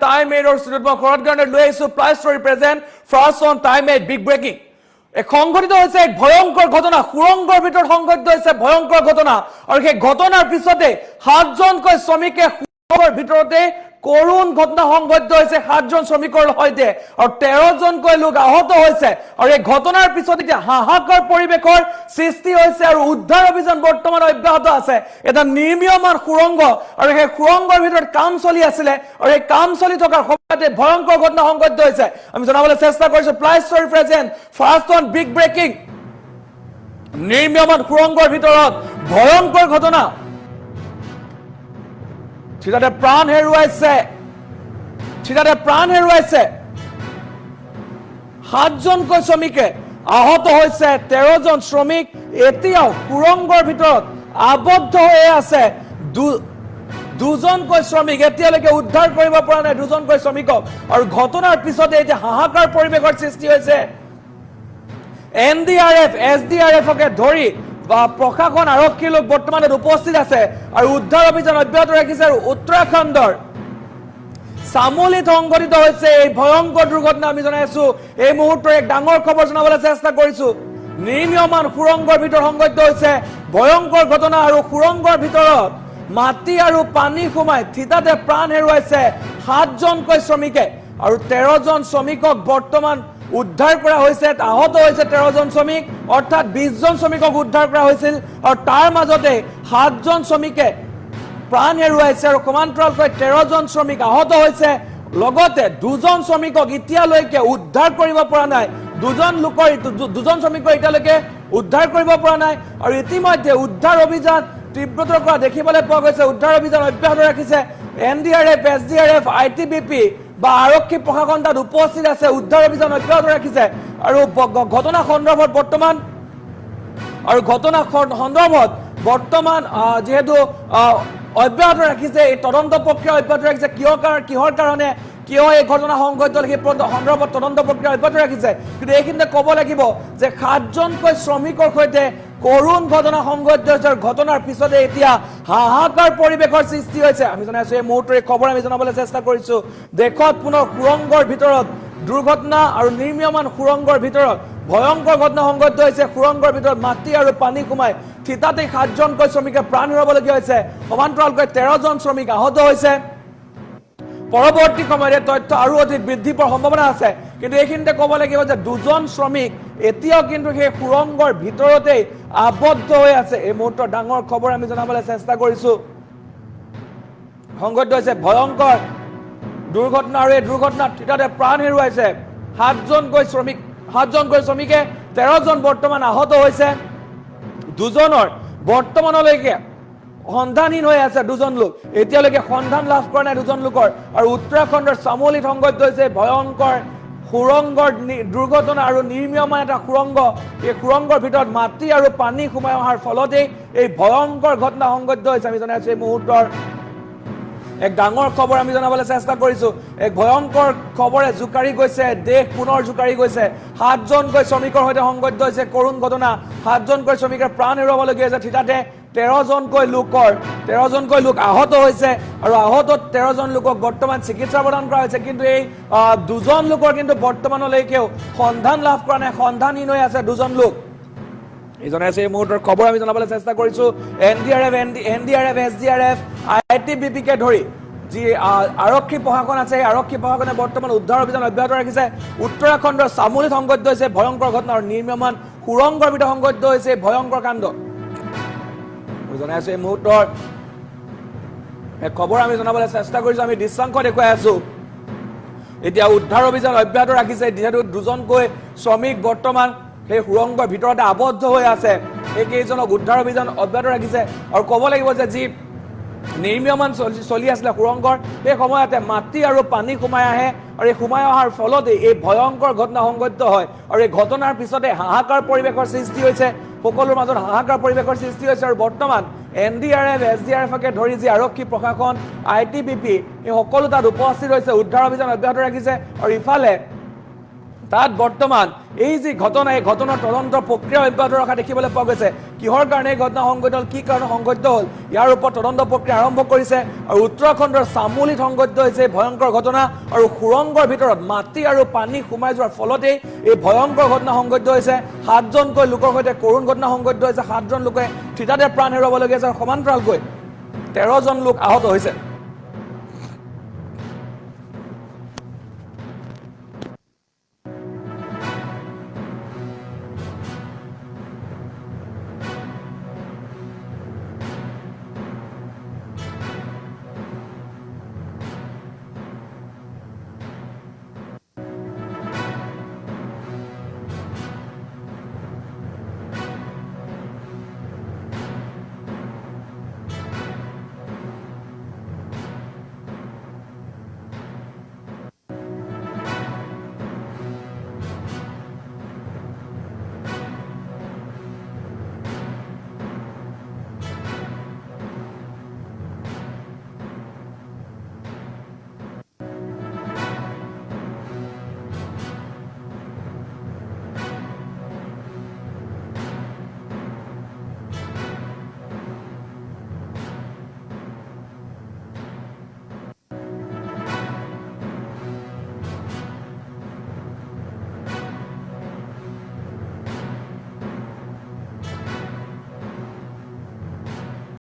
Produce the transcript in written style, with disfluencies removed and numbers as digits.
Time 8 or student বা খৰত গানে লৈ আইছো plus স্টোৰি present first on time 8 big breaking এক সংঘটিত হৈছে এক ভয়ংকৰ ঘটনা সুৰংগৰ ভিতৰত সংঘটিত হৈছে ভয়ংকৰ ঘটনা আৰু সেই ঘটনাৰ পিছতে 7 জনকৈ শ্ৰমিকে সুৰংগৰ ভিতৰতে কৰুণ ঘটনা সংঘটিত হৈছে 7 জন শ্ৰমিকৰ সৈতে আৰু 13 জনকৈ লোক আহত হৈছে আৰু এই ঘটনাৰ পিছত এতিয়া হাহাকাৰ পৰিবেশৰ সৃষ্টি হৈছে আৰু উদ্ধাৰ অভিযান বৰ্তমান অব্যাহত আছে এটা নিৰ্মীয়মান সুৰংগ আৰু সেই সুৰংগৰ ভিতৰত কাম চলি আছিল আৰু এই কাম চলি থকাৰ সময়তে ভয়ংকৰ ঘটনা সংঘটিত হৈছে আমি জনাবলৈ চেষ্টা কৰিছো plus স্টোৰি present first on big breaking নিৰ্মীয়মান সুৰংগৰ ভিতৰত ভয়ংকৰ ঘটনা ঠিকাতে প্ৰাণ হেৰুৱাইছে 7 জনকৈ শ্ৰমিকে আহত হৈছে 13 জন শ্ৰমিক এতিয়াও সুৰংগৰ ভিতৰত আবদ্ধ হৈ আছে দুজনকৈ শ্ৰমিক এতিয়ালৈকে উদ্ধাৰ কৰিব পৰা নাই দুজনকৈ শ্ৰমিকক আৰু ঘটনাৰ পিছতে এতিয়া হাহাকাৰ পৰিবেশৰ সৃষ্টি হৈছে এনডিআৰএফ এছডিআৰএফকে ধৰি প্ৰশাসন আৰক্ষী লোক বৰ্তমানে উপস্থিত আছে আৰু উদ্ধাৰ অভিযান অব্যাহত ৰাখিছে আৰু উত্তৰাখণ্ডৰ সামুলিত সংঘটিত হৈছে এই ভয়ংকৰ দুৰ্ঘটনা আমি জনাইছো এই মুহূৰ্তৰ এক ডাঙৰ খবৰ জনাবলৈ চেষ্টা কৰিছো নিৰ্মীয়মান সুৰংগৰ ভিতৰত সংঘটিত হৈছে ভয়ংকৰ ঘটনা আৰু সুৰংগৰ ভিতৰত মাটি আৰু পানী সোমাই থিতাতে প্ৰাণ হেৰুৱাইছে 7 জনকৈ শ্ৰমিকে আৰু 13 জন শ্ৰমিকক বৰ্তমান উদ্ধাৰ কৰা হৈছে আহত হৈছে 13 জন শ্ৰমিক অৰ্থাৎ 20 জন শ্ৰমিকক উদ্ধাৰ কৰা হৈছিল আৰু তাৰ মাজতে 7 জন শ্ৰমিকে প্ৰাণ হেৰুৱাইছে আৰু সমান্তৰালকৈ 13 জন শ্ৰমিক আহত হৈছে লগতে দুজন শ্ৰমিকক এতিয়ালৈকে উদ্ধাৰ কৰিব পৰা নাই দুজন শ্ৰমিকক এতিয়ালৈকে উদ্ধাৰ কৰিব পৰা নাই আৰু ইতিমধ্যে উদ্ধাৰ অভিযান তীব্ৰতৰ কৰা দেখিবলৈ পোৱা গৈছে উদ্ধাৰ অভিযান অব্যাহত ৰাখিছে এনডিআৰএফ এছডিআৰএফ আইটিবিপি বা আৰক্ষী প্ৰশাসন তাত উপস্থিত আছে উদ্ধাৰ অভিযান অব্যাহত ৰাখিছে আৰু ঘটনা সন্দৰ্ভত বৰ্তমান যেহেতু অব্যাহত ৰাখিছে এই তদন্ত প্ৰক্ৰিয়া অব্যাহত ৰাখিছে কিহৰ কাৰণে কিয় এই ঘটনা সংঘটিত সেই সন্দৰ্ভত তদন্ত প্ৰক্ৰিয়া অব্যাহত ৰাখিছে কিন্তু এইখিনিতে ক'ব লাগিব যে 7 জনকৈ শ্ৰমিকৰ সৈতে কৰুণ ঘটনা সংঘটিত হৈছে আৰু ঘটনাৰ পিছতে এতিয়া হাহাকাৰ পৰিবেশৰ সৃষ্টি হৈছে আমি জনাইছো এই মুহূৰ্তৰ খবৰ আমি জনাবলৈ চেষ্টা কৰিছো দেশত পুনৰ সুৰংগৰ ভিতৰত দুৰ্ঘটনা আৰু নিৰ্মীয়মান সুৰংগৰ ভিতৰত ভয়ংকৰ ঘটনা সংঘটিত হৈছে সুৰংগৰ ভিতৰত মাটি আৰু পানী সোমাই থিতাতে 7 জনকৈ শ্ৰমিকে প্ৰাণ হেৰুৱাবলগীয়া হৈছে সমান্তৰালকৈ 13 জন শ্ৰমিক আহত হৈছে পৰৱৰ্তী সময়ত তথ্য আৰু অধিক বৃদ্ধি পোৱাৰ সম্ভাৱনা আছে কিন্তু এইখিনিতে ক'ব লাগিব যে দুজন শ্ৰমিক এতিয়াও কিন্তু সেই সুৰংগৰ ভিতৰতে আবদ্ধ হৈ আছে এই মুহূৰ্তৰ ডাঙৰ খবৰ আমি জনাবলৈ চেষ্টা কৰিছো সংঘটিত হৈছে ভয়ংকৰ দুৰ্ঘটনা আৰু এই দুৰ্ঘটনাত ঠিকাতে প্ৰাণ হেৰুৱাইছে 7 জনকৈ শ্ৰমিকে 13 জন বৰ্তমান আহত হৈছে দুজনৰ বৰ্তমানলৈকে সন্ধানহীন হৈ আছে দুজন লোক এতিয়ালৈকে সন্ধান লাভ কৰা নাই দুজন লোকৰ আৰু উত্তৰাখণ্ডৰ সামুলিত সংঘটিত হৈছে ভয়ংকৰ সুৰংগৰ দুৰ্ঘটনা আৰু নিৰ্মীয়মান এটা সুৰংগ এই সুৰংগৰ ভিতৰত মাটি আৰু পানী সোমাই অহাৰ ফলতে এই ভয়ংকৰ ঘটনা সংঘটিত হৈছে আমি জনাইছো এই মুহূৰ্তৰ এক ডাঙৰ খবৰ আমি জনাবলৈ চেষ্টা কৰিছো এক ভয়ংকৰ খবৰে জুকাৰি গৈছে দেশ পুনৰ জুকাৰি গৈছে 7 জনকৈ শ্ৰমিকৰ সৈতে সংঘটিত হৈছে কৰুণ ঘটনা 7 জনকৈ শ্ৰমিকৰ প্ৰাণ হেৰুৱাবলগীয়া হৈছে ঠিকাতে 13 জনকৈ লোক আহত হৈছে আৰু আহত 13 জন লোকক বৰ্তমান চিকিৎসা প্ৰদান কৰা হৈছে কিন্তু এই দুজন লোকৰ কিন্তু বৰ্তমানলৈকেও সন্ধান লাভ কৰা নাই সন্ধানহীন হৈ আছে দুজন লোক এইজনে আছে এই মুহূৰ্তৰ খবৰ আমি জনাবলৈ চেষ্টা কৰিছো এনডিআৰএফ এছডিআৰএফ আইটিবিপিকে ধৰি যি আৰক্ষী প্ৰশাসন আছে আৰক্ষী প্ৰশাসনে বৰ্তমান উদ্ধাৰ অভিযান অব্যাহত ৰাখিছে উত্তৰাখণ্ডৰ সামুলিত সংঘটিত হৈছে ভয়ংকৰ ঘটনা আৰু নিৰ্মীয়মান সুৰংগৰ ভিতৰত সংঘটিত হৈছে ভয়ংকৰ কাণ্ড জনাইছো এই মুহূৰ্তৰ এক খবৰ আমি জনাবলৈ চেষ্টা কৰিছো আমি দৃশ্যাংশ দেখুৱাই আছো এতিয়া উদ্ধাৰ অভিযান অব্যাহত ৰাখিছে যিহেতু দুজনকৈ শ্ৰমিক বৰ্তমান সেই সুৰংগৰ ভিতৰতে আবদ্ধ হৈ আছে এই কেইজনক উদ্ধাৰ অভিযান অব্যাহত ৰাখিছে আৰু ক'ব লাগিব যে যি নিৰ্মীয়মান চলি আছিলে সুৰংগৰ সেই সময়তে মাটি আৰু পানী সোমাই আহে আৰু এই সোমাই অহাৰ ফলতে এই ভয়ংকৰ ঘটনা সংঘটিত হয় আৰু এই ঘটনাৰ পিছতে হাহাকাৰ পৰিবেশৰ সৃষ্টি হৈছে সকলোৰ মাজত হাহাকাৰ পৰিবেশৰ সৃষ্টি হৈছে আৰু বৰ্তমান এনডিআৰএফ এছডিআৰএফকে ধৰি যি আৰক্ষী প্ৰশাসন আইটিবিপি এই সকলো তাত উপস্থিত হৈছে উদ্ধাৰ অভিযান অব্যাহত ৰাখিছে আৰু ইফালে তাত বৰ্তমান এই যি ঘটনা এই ঘটনাৰ তদন্ত প্ৰক্ৰিয়া অব্যাহত ৰখা দেখিবলৈ পোৱা গৈছে কিহৰ কাৰণে এই ঘটনা সংঘটিত হ'ল, কি কাৰণে সংঘটিত হ'ল, ইয়াৰ ওপৰত তদন্ত প্ৰক্ৰিয়া আৰম্ভ কৰিছে। আৰু উত্তৰাখণ্ডৰ চামুলিত সংঘটিত হৈছে এই ভয়ংকৰ ঘটনা। আৰু সুৰংগৰ ভিতৰত মাটি আৰু পানী সোমাই যোৱাৰ ফলতেই এই ভয়ংকৰ ঘটনা সংঘটিত হৈছে। 7জনকৈ লোকৰ সৈতে কৰুণ ঘটনা সংঘটিত হৈছে। 7জন লোকে থিতাতে প্ৰাণ হেৰুৱাবলগীয়া হৈছে আৰু সমান্তৰালকৈ 13জন লোক আহত হৈছে।